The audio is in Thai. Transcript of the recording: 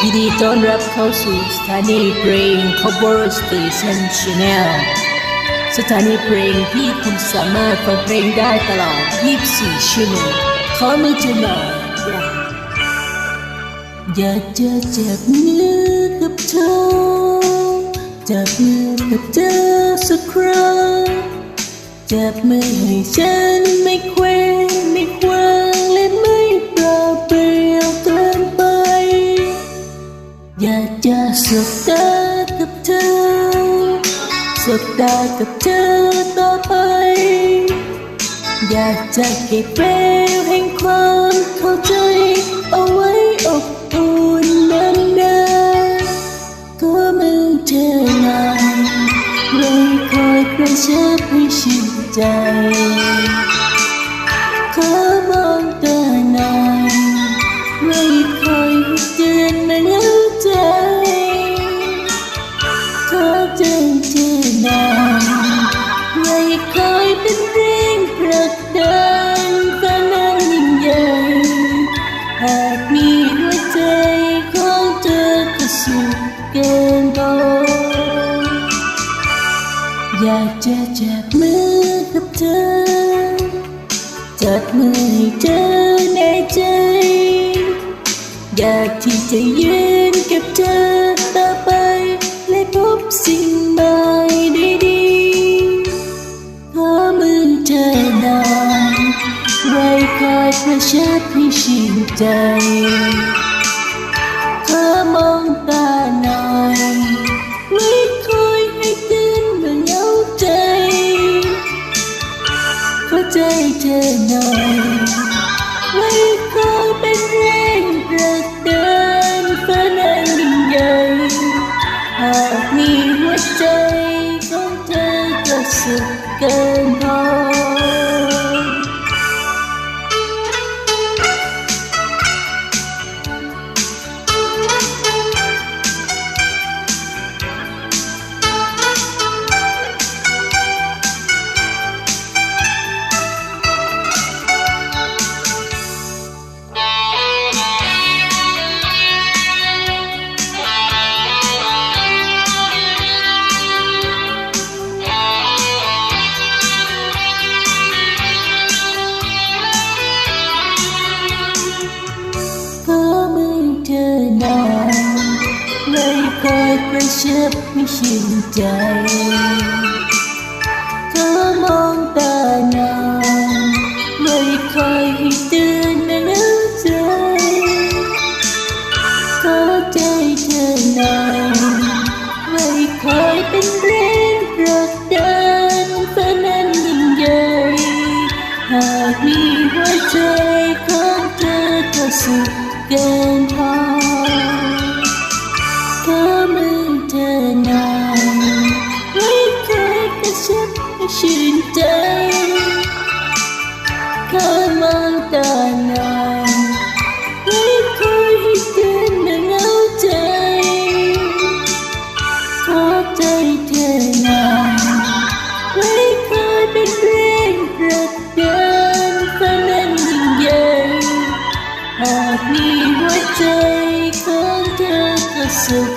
ยินดีต้อนรับเข้าสู่สถานีเพลง Cover Station Channel สถานีเพลงที่คุณสามารถฟังเพลงได้ตลอด 24 ชั่วโมงขอมือถือหน่อยอยากจะจับมือกับเธอจับมือกับเธอสักครั้งจับมือให้ฉันไม่เคว้งไม่คว้างและไม่เปล่าเปลี่ยวเกินไปอยากจะสบตากับเธอสบตากับเธอต่อไปอยากจะเก็บเปลวแห่งความเข้าใจเอาไว้อบอุ่นนานๆก็มือเธอหน่อยเลยคอยกระชับให้ชื่นใจขอมองตาหน่อยไม่คอยเตือนมาเหงาใจขอใจเธอหน่อยไม่คอยเป็นแรงผลักดันฝันนั้นยิ่งใหญ่หากมีหัวใจของเธอก็สุดเกินพออยากจะจับมือกับเธอจับมือให้เธอในใจอยากที่จะยืนกับเธอต่อไปและพบสิ่งใหม่ดีๆขอมือเธอหน่อยไว้คอยกระชับให้ชื่นใจขอมองตาหน่อยไม่คอยให้เตือนเมื่อเหงาใจขอใจเธอหน่อยไม่คอยเป็นแรงผลักดันฝันอันยิ่งใหญ่หากมีหัวใจของเธอก็สุดเกินพอเลยคอยกระชับให้ชื่นใจเธอมองตาหน่อยเลยคอยให้เตือนมาเหงาใจขอใจเธอหน่อยไม่คอยเป็นแรงผลักดันฝันนั้นยิ่งใหญ่หากมีหัวใจของเธอก็สุดเกินพอขอมือเธอหน่อยไม่เคยกระชับให้ชื่นใจขอมองตาหน่อยไม่คอยให้เตือนเมื่อเหงาใจขอใจเธอหน่อยไม่คอยเป็นแรงผลักดันฝันนั้นยิ่งใหญ่หากมีหัวใจของเธอก็สุด